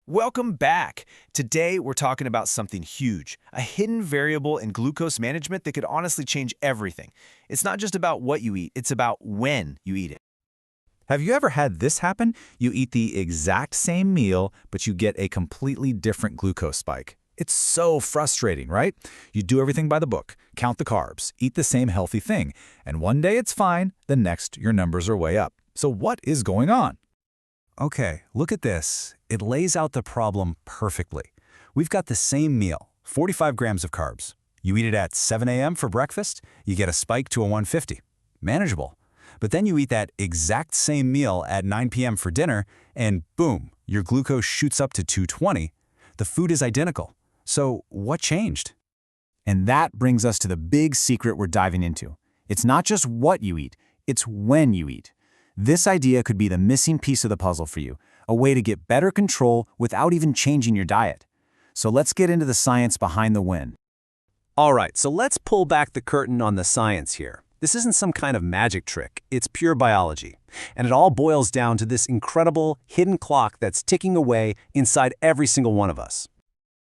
Welcome back. Today, we're talking about something huge, a hidden variable in glucose management that could honestly change everything. It's not just about what you eat, it's about when you eat it. Have you ever had this happen? You eat the exact same meal, but you get a completely different glucose spike. It's so frustrating, right? You do everything by the book, count the carbs, eat the same healthy thing, and one day it's fine, the next your numbers are way up. So what is going on? Okay, look at this. It lays out the problem perfectly. We've got the same meal, 45 grams of carbs. You eat it at 7 a.m. for breakfast, you get a spike to a 150. Manageable. But then you eat that exact same meal at 9 p.m. for dinner, and boom, your glucose shoots up to 220. The food is identical. So what changed? And that brings us to the big secret we're diving into. It's not just what you eat, it's when you eat. This idea could be the missing piece of the puzzle for you, a way to get better control without even changing your diet. So let's get into the science behind the when. All right, so let's pull back the curtain on the science here. This isn't some kind of magic trick, it's pure biology. And it all boils down to this incredible hidden clock that's ticking away inside every single one of us.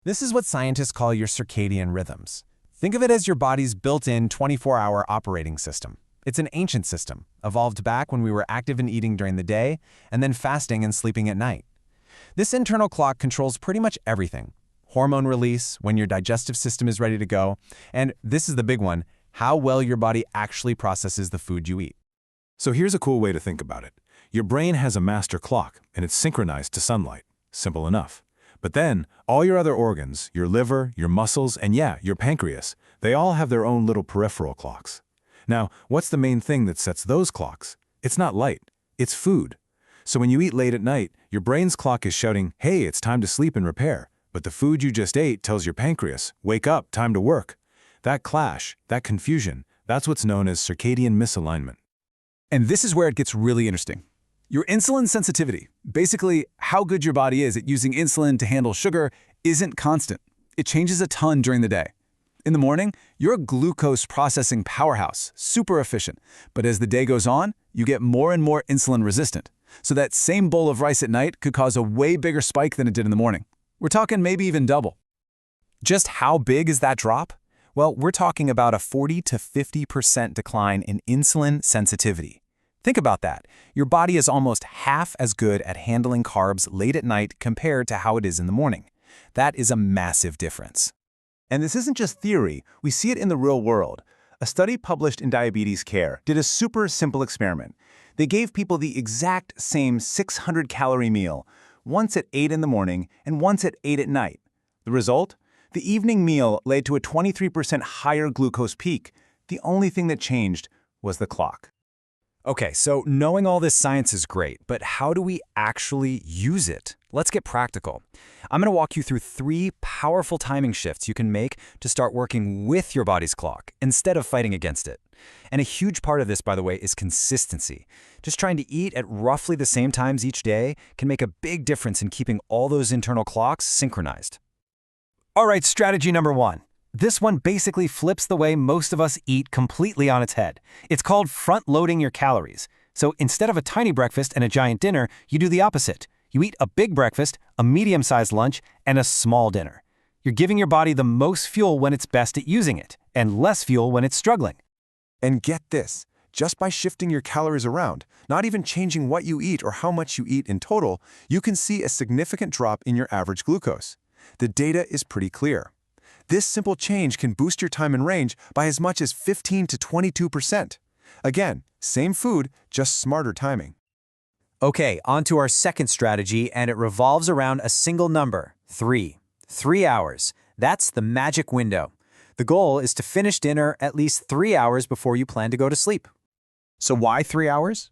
This is what scientists call your circadian rhythms. Think of it as your body's built-in 24-hour operating system. It's an ancient system, evolved back when we were active and eating during the day, and then fasting and sleeping at night. This internal clock controls pretty much everything. Hormone release, when your digestive system is ready to go, and this is the big one, how well your body actually processes the food you eat. So here's a cool way to think about it. Your brain has a master clock, and it's synchronized to sunlight. Simple enough. But then, all your other organs, your liver, your muscles, and yeah, your pancreas, they all have their own little peripheral clocks. Now, what's the main thing that sets those clocks? It's not light, it's food. So when you eat late at night, your brain's clock is shouting, hey, it's time to sleep and repair. But the food you just ate tells your pancreas, wake up, time to work. That clash, that confusion, that's what's known as circadian misalignment. And this is where it gets really interesting. Your insulin sensitivity, basically how good your body is at using insulin to handle sugar, isn't constant. It changes a ton during the day. In the morning, you're a glucose processing powerhouse, super efficient. But as the day goes on, you get more and more insulin resistant. So that same bowl of rice at night could cause a way bigger spike than it did in the morning. We're talking maybe even double. Just how big is that drop? Well, we're talking about a 40 to 50% decline in insulin sensitivity. Think about that. Your body is almost half as good at handling carbs late at night compared to how it is in the morning. That is a massive difference. And this isn't just theory, we see it in the real world. A study published in Diabetes Care did a super simple experiment. They gave people the exact same 600-calorie meal, once at 8 in the morning and once at 8 at night. The result? The evening meal led to a 23% higher glucose peak. The only thing that changed was the clock. Okay, so knowing all this science is great, but how do we actually use it? Let's get practical. I'm going to walk you through 3 powerful timing shifts you can make to start working with your body's clock instead of fighting against it. And a huge part of this, by the way, is consistency. Just trying to eat at roughly the same times each day can make a big difference in keeping all those internal clocks synchronized. All right, strategy number 1. This one basically flips the way most of us eat completely on its head. It's called front-loading your calories. So instead of a tiny breakfast and a giant dinner, you do the opposite. You eat a big breakfast, a medium-sized lunch, and a small dinner. You're giving your body the most fuel when it's best at using it, and less fuel when it's struggling. And get this, just by shifting your calories around, not even changing what you eat or how much you eat in total, you can see a significant drop in your average glucose. The data is pretty clear. This simple change can boost your time in range by as much as 15 to 22%. Again, same food, just smarter timing. Okay, on to our second strategy, and it revolves around a single number, 3. 3 hours. That's the magic window. The goal is to finish dinner at least 3 hours before you plan to go to sleep. So why 3 hours?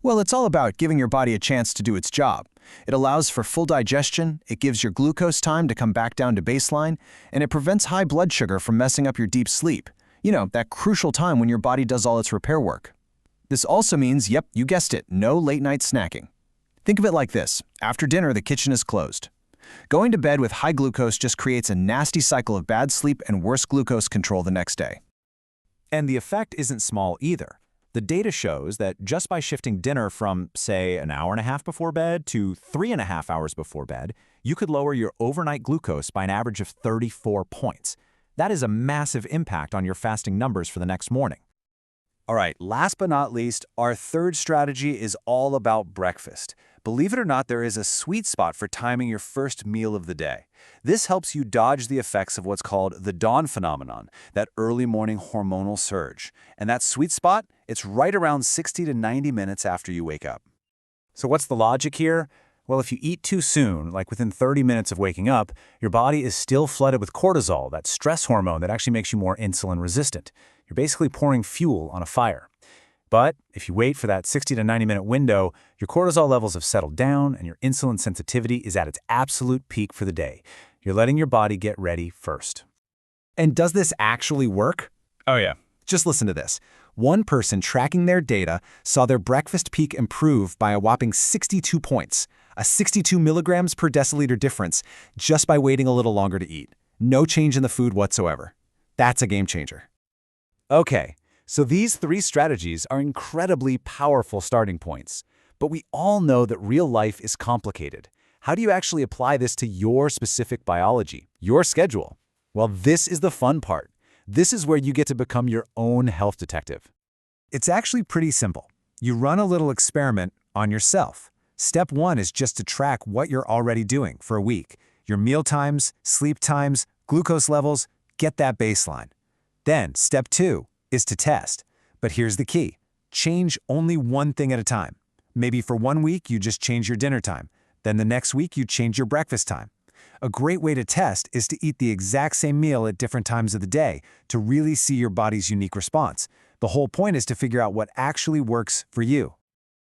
Well, it's all about giving your body a chance to do its job. It allows for full digestion, it gives your glucose time to come back down to baseline, and it prevents high blood sugar from messing up your deep sleep. You know, that crucial time when your body does all its repair work. This also means, yep, you guessed it, no late-night snacking. Think of it like this. After dinner, the kitchen is closed. Going to bed with high glucose just creates a nasty cycle of bad sleep and worse glucose control the next day. And the effect isn't small either. The data shows that just by shifting dinner from, say, an hour and a half before bed to 3.5 hours before bed, you could lower your overnight glucose by an average of 34 points. That is a massive impact on your fasting numbers for the next morning. All right, last but not least, our third strategy is all about breakfast. Believe it or not, there is a sweet spot for timing your first meal of the day. This helps you dodge the effects of what's called the dawn phenomenon, that early morning hormonal surge. And that sweet spot, it's right around 60 to 90 minutes after you wake up. So what's the logic here? Well, if you eat too soon, like within 30 minutes of waking up, your body is still flooded with cortisol, that stress hormone that actually makes you more insulin resistant. You're basically pouring fuel on a fire. But if you wait for that 60 to 90-minute window, your cortisol levels have settled down and your insulin sensitivity is at its absolute peak for the day. You're letting your body get ready first. And does this actually work? Oh yeah. Just listen to this. One person tracking their data saw their breakfast peak improve by a whopping 62 points, a 62 milligrams per deciliter difference, just by waiting a little longer to eat. No change in the food whatsoever. That's a game changer. Okay, so these three strategies are incredibly powerful starting points. But we all know that real life is complicated. How do you actually apply this to your specific biology, your schedule? Well, this is the fun part. This is where you get to become your own health detective. It's actually pretty simple. You run a little experiment on yourself. Step 1 is just to track what you're already doing for a week. Your meal times, sleep times, glucose levels, get that baseline. Then, step 2 is to test. But here's the key. Change only one thing at a time. Maybe for 1 week, you just change your dinner time. Then the next week, you change your breakfast time. A great way to test is to eat the exact same meal at different times of the day to really see your body's unique response. The whole point is to figure out what actually works for you.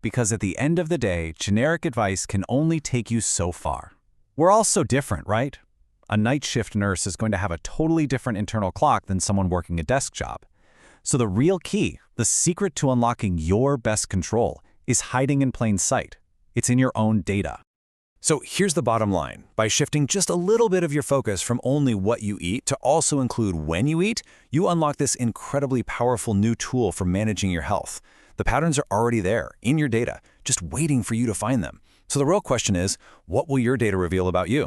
Because at the end of the day, generic advice can only take you so far. We're all so different, right? A night shift nurse is going to have a totally different internal clock than someone working a desk job. So the real key, the secret to unlocking your best control, is hiding in plain sight. It's in your own data. So here's the bottom line. By shifting just a little bit of your focus from only what you eat to also include when you eat, you unlock this incredibly powerful new tool for managing your health. The patterns are already there, in your data, just waiting for you to find them. So the real question is, what will your data reveal about you?